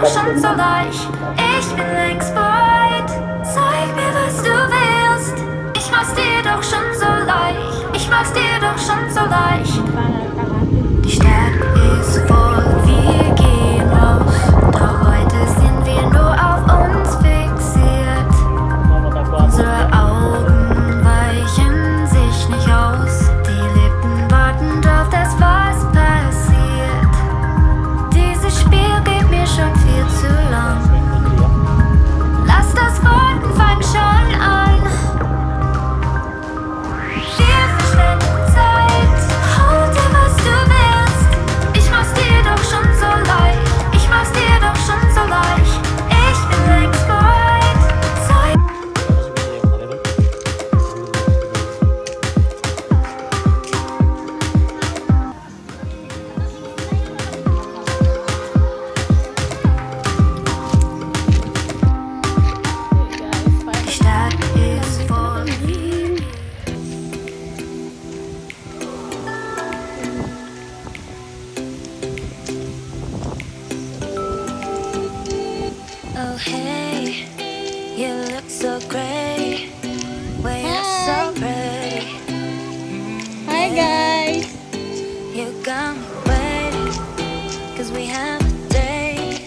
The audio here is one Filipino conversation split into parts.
doch schon so leicht. Ich bin längst bereit. Zeig mir, was du willst. Ich mach's dir doch schon so leicht. Ich mach's dir doch schon so leicht. Die Stadt ist voll, wir gehen raus. Doch heute sind wir nur auf uns fixiert. Unsere Augen weichen sich nicht aus. Die Lippen warten drauf, dass was passiert. Dieses Spiel geht mir schon viel zu lang. Lass das Warten fang schon an. Wir verschwenden Zeit. Hol dir, was du willst. Ich mach's dir doch schon so leicht. Ich mach's dir doch schon so leicht. Ich bin längst bereit. Zeig die Stadt ist voll. Oh hey, you look so great. Well, you're so pretty. Hi guys! You got me waiting, 'cause we have a date.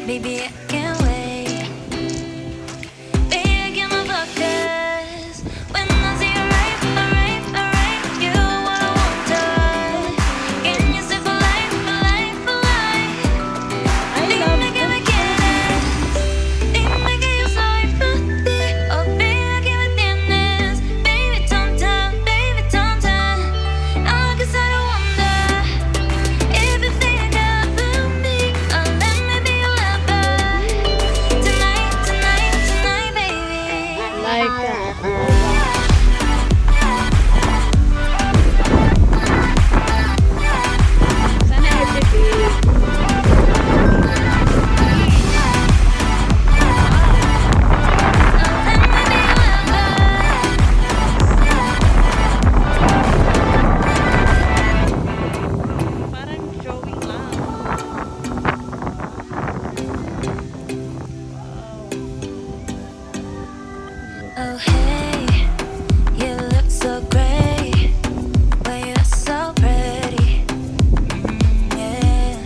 Baby, I can't wait. Baby, I get my focus. When I see you right, you what I want to. Can you stay for life, for life, for life? I love Dime que me quieres, dime que yo soy para ti. Oh, baby, que me tienes. Baby, tonta, I guess I don't wonder if you think about me. Oh, let me be your lover. Tonight, baby. like that. Sana RGB. Parang showing lang. Oh hey, you look so great. Well, you're so pretty. Yeah.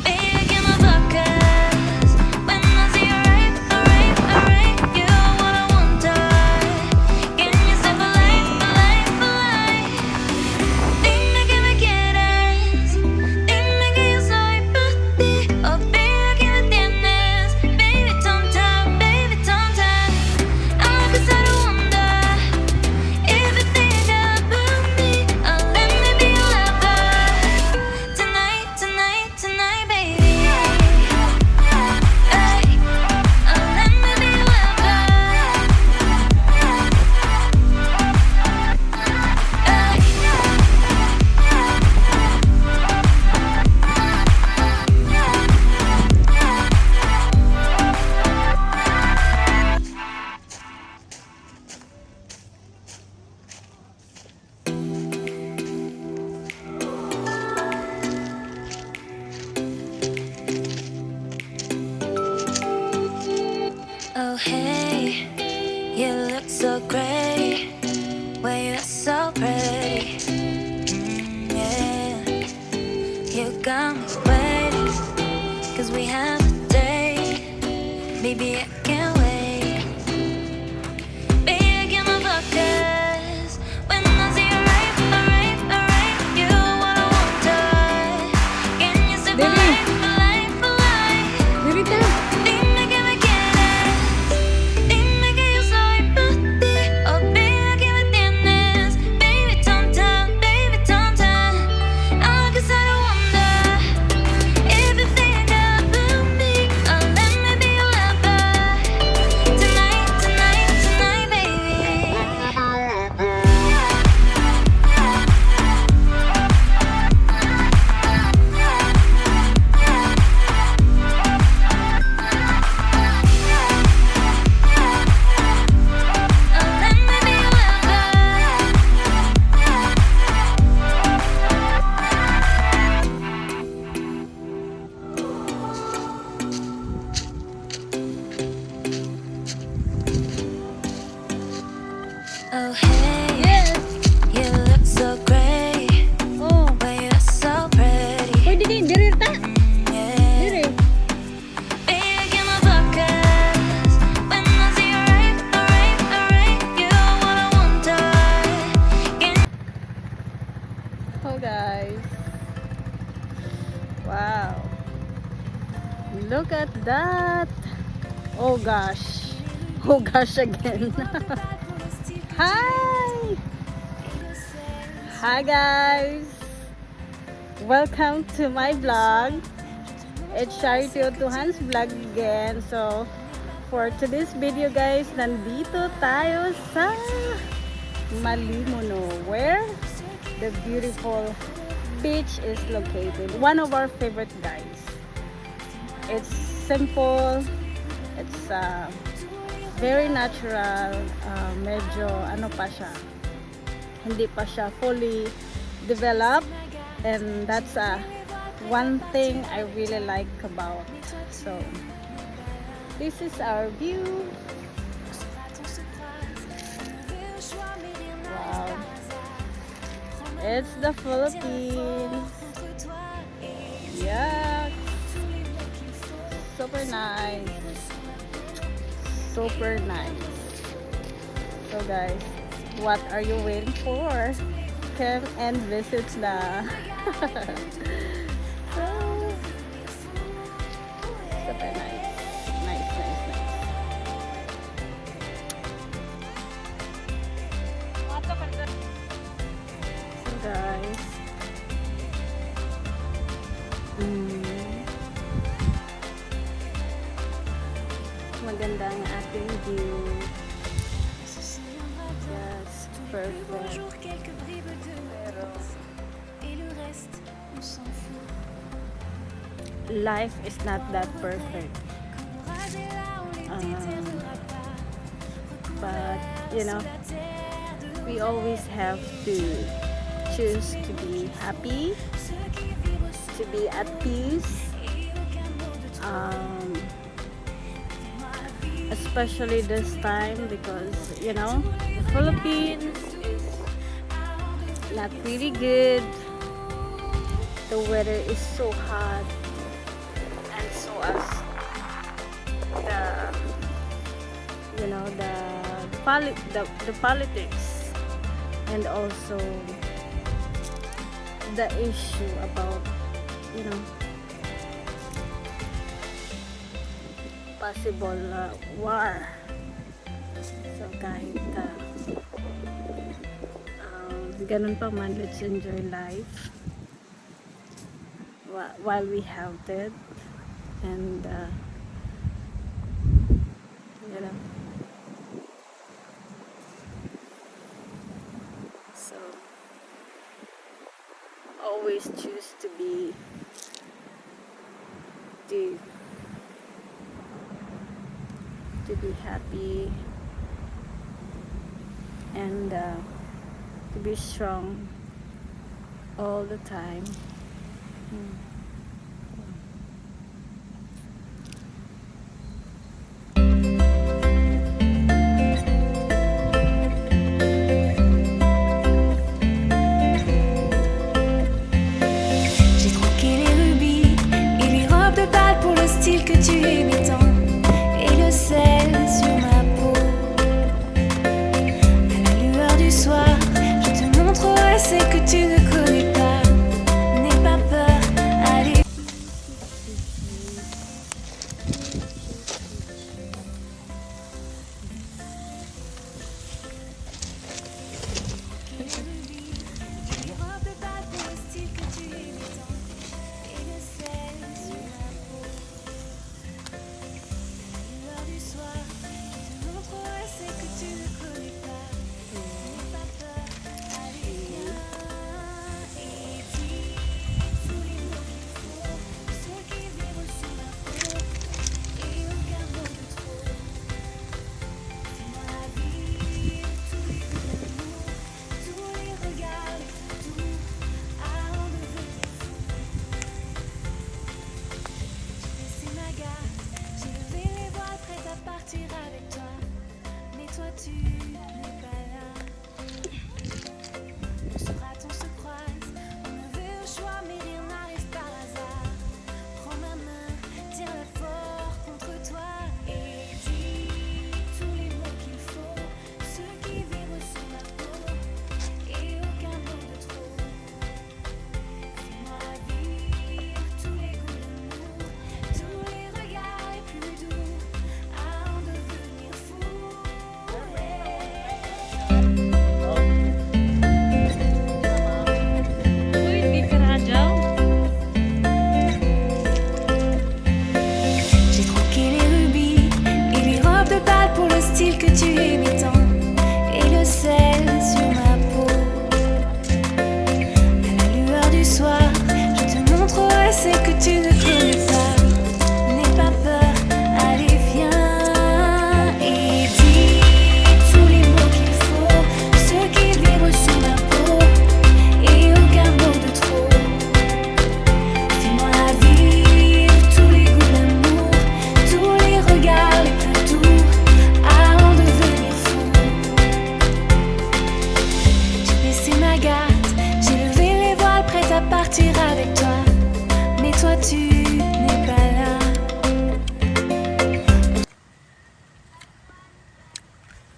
Baby, get my focus. When I see you right, you what I want to. Can you stay for life, for life, for life? Dime que me quieres, dime que yo soy para ti. Oh, baby, que me tienes. Baby, tonta. I guess I don't wonder if you think about me. Oh, let me be your lover. Tonight, baby. Hey, oh, let me be your lover. Oh hey, you look so great. Well, you're so pretty. Yeah, you got me waiting, 'cause we have a date. Baby, I can't wait. Baby, get my focus. When I see you right, you what I want to. Can you stay for Baby. life, for life, for life? Dirita! Dime que me quieres, dime que yo soy para ti. Oh, baby, que me tienes. Baby, tonta. I guess I don't wonder if you think about me. Oh, let me be your lover. Oh hey, Yes. you look so great Oh. when you're so pretty. Pwede din, diri ta. Yeah. Diri. Big in my focus when I see you right, you are what I wanted. Oh guys. Wow. Look at that. Oh gosh. Oh gosh again. Hi. Hi guys. Welcome to my vlog. It's Charity Otuhan's vlog again. So for today's video guys, nandito tayo sa Malimono, where the beautiful beach is located. One of our favorite guys. It's simple. It's very natural. Medyo ano pa siya. Hindi pa siya fully developed. And that's one thing I really like about. So this is our view. Wow. It's the Philippines. Yeah. Super nice. Super nice. So guys, what are you waiting for? Come and visit na. So, super nice. Nice, nice, nice. So guys, maganda ang ating view. Yes, perfect. Pero life is not that perfect. But you know, we always have to choose to be happy, to be at peace. Especially this time because you know the Philippines is not really good. The weather is so hot, and so as the you know the politics, and also the issue about you know possible war. So kahit ganun pa man, let's enjoy life while we have it, and you know, so always choose to be happy, and to be strong all the time. J'ai troqué les rubis et les robes de bal pour le style que tu aimais tant, et le sel sur ma peau. À la lueur du soir, je te montrerai ce que tu ne connais pas. N'aie pas peur, partir avec toi, mais toi tu n'es pas là.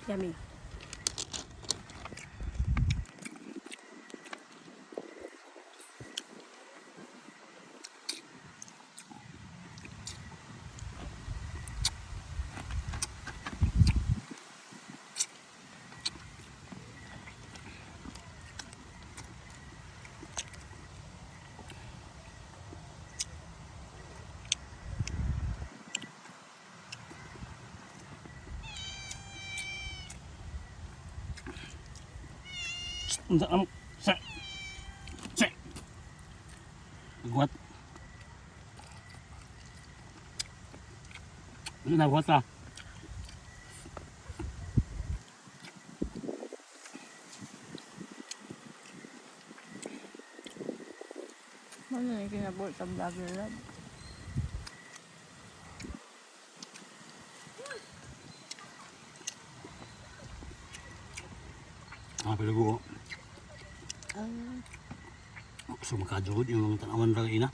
Yummy. Sa Guat. Ano na guat lah. Ano yung kinabot sa vlogger lab? Palago. So makajugod yung mga tanawan ra ina.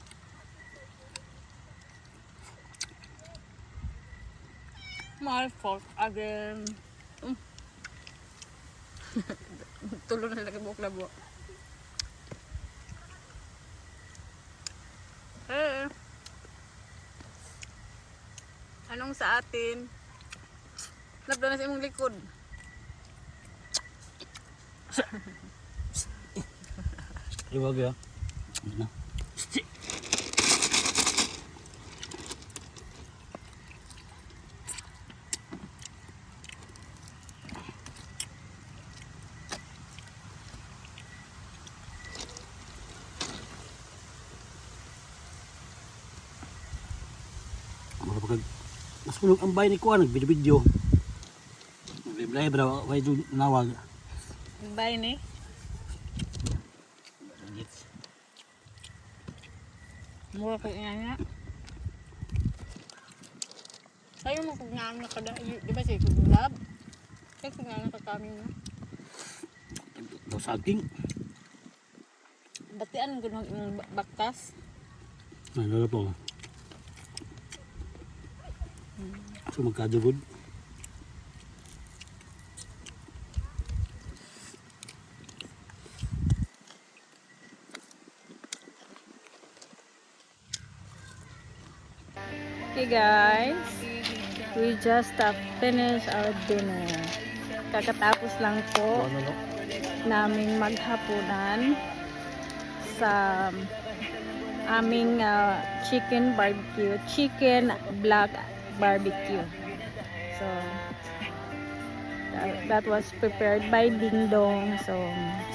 My fault again. Tulo na lang buhok labo. Anong sa atin? Labda na sa imong likod. Iwag ya. Ano? Pagka nasunog ang bahay ni Kuan, nagbidyo-bidyo. Naglay bra, way do nawag. Bye ni. Mura ka nga. Sayo mo kung nga nakada, di ba siya kung lab? Kaya kung nga nakakamin na. Daw saging. Batian ko ng baktas. Ay, lalo po. So magkajugod. Okay guys, we just finished our dinner. Kakatapos lang po naming maghapunan sa aming chicken barbecue, chicken black barbecue. So that was prepared by Ding Dong. So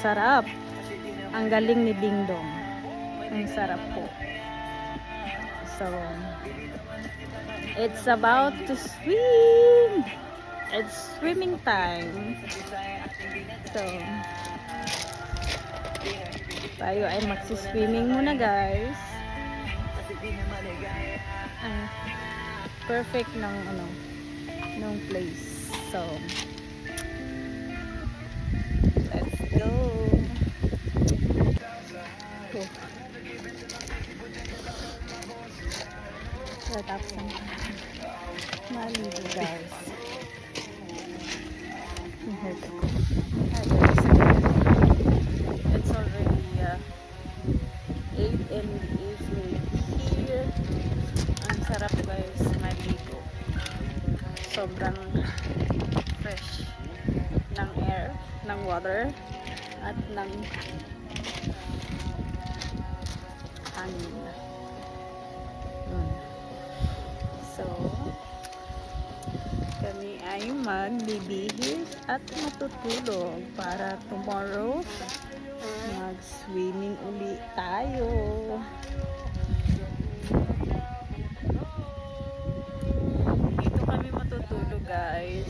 sarap. Ang galing ni Ding Dong. Ang sarap po. So it's about to swim. It's swimming time. So tayo ay magsiswimming muna guys. Perfect ng ng place. So let's go. Cool. So tapos na maligo guys. It's already 8 in the evening here. Ang sarap guys maligo. Sobrang fresh ng air, ng water, at ng hangin. So, kami ay magbibihis at matutulog para tomorrow mag-swimming uli tayo. Dito kami matutulog guys.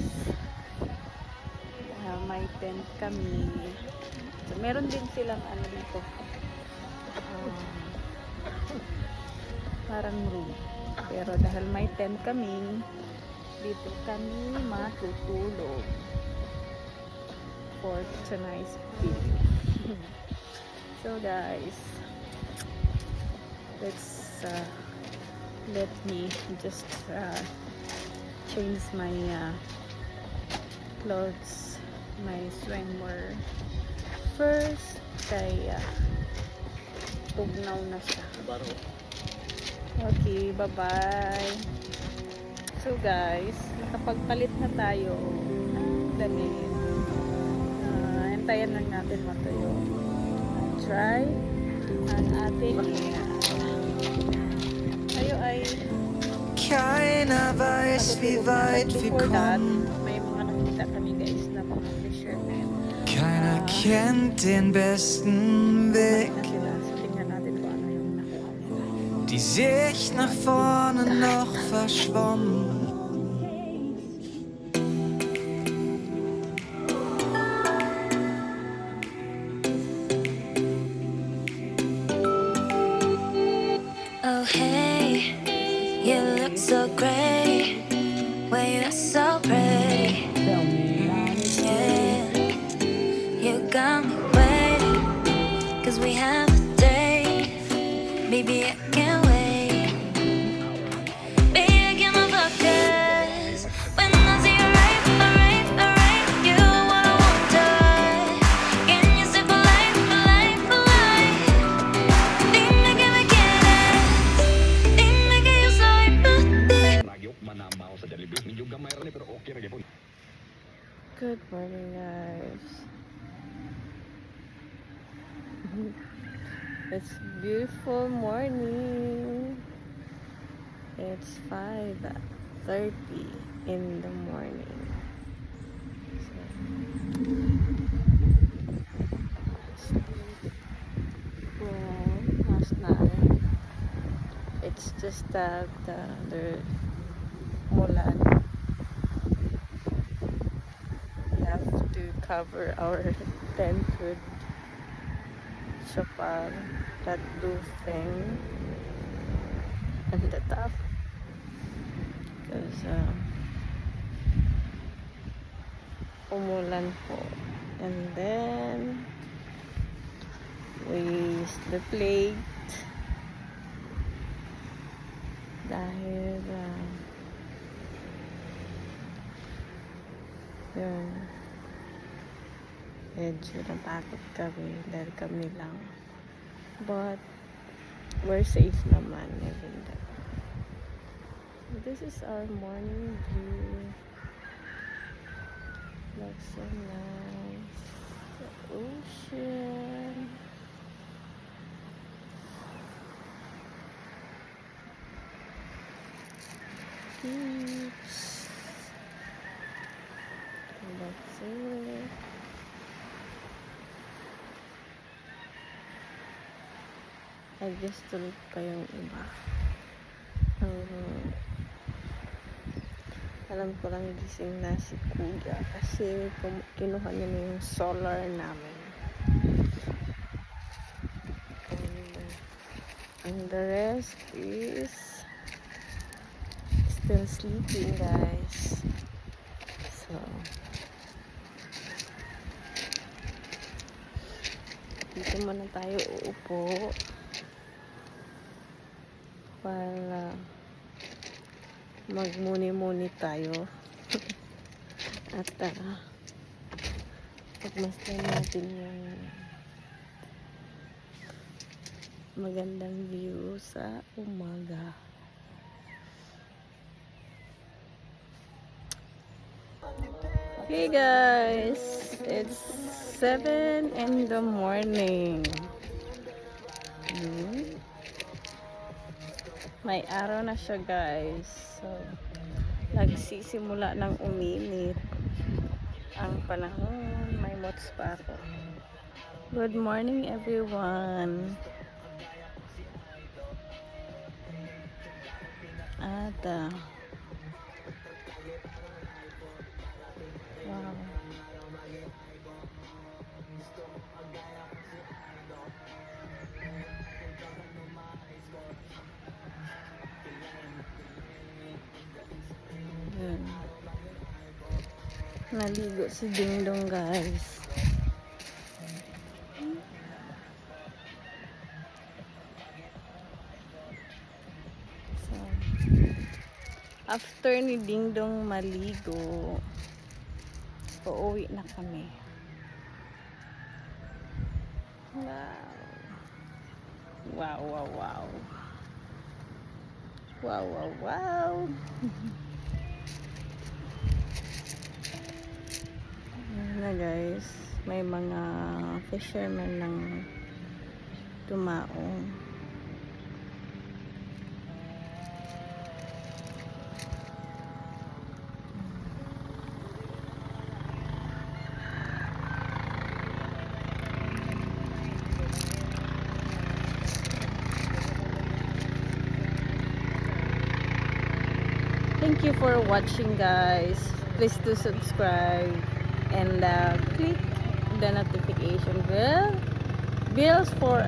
May tent kami. So, meron din silang dito. Parang room. Pero dahil may tent kami, dito kami matutulog for tonight's video. So guys, let me just change my clothes, my swimwear first. Kaya tugnaw na siya. Okay, bye-bye. So guys, nakapagpalit na tayo ng damit. Antayan lang natin matuyo. Try ang ating tayo ay Keiner weiß, wie weit wir before that, kommen. may mga nakita kami guys na mga fishermen. Keiner kennt den besten Weg, Na sila. So tingnan natin kung ano yung nakuha nila. die Sicht nach vorne noch verschwommen. Oh hey, you look so great when you're so pretty. Yeah, you got me waiting, 'cause we have a date. Baby, I can't wait. Baby, I get my focus when I see you right, alright, alright. You what I want to. Can you stay for life, for life, for life? Dime que me quieres, dime que yo soy para ti. Good morning guys. It's beautiful morning. It's 5:30 in the morning. So, well, last night it's just that the mulan. We have to cover our tent with chapal, that blue thing on the top, because umulan po. And then we sleep late dahil yun, medyo natakot kami dahil kami lang, but we're safe naman even though. This is our morning view. Looks so nice. The ocean. Beach. That's it. I guess tulog pa yung iba. Alam ko lang gising na si Kuya kasi kinuha niya na yung solar namin. And the rest is still sleeping guys. So dito muna tayo uupo para magmuni-muni tayo at pagmasdan natin yung magandang view sa umaga. Hey guys, it's 7 in the morning. May araw na siya guys. So, nagsisimula ng uminit ang panahon. May mots pa ako. Good morning everyone. At wow. Yun. Naligo si Dingdong guys. After ni Dingdong maligo, uuwi na kami. Wow. Wow, wow, wow. Wow, wow, wow. Ayan na guys, may mga fishermen ng tumaong. Thank you for watching guys. Please do subscribe and click the notification bell for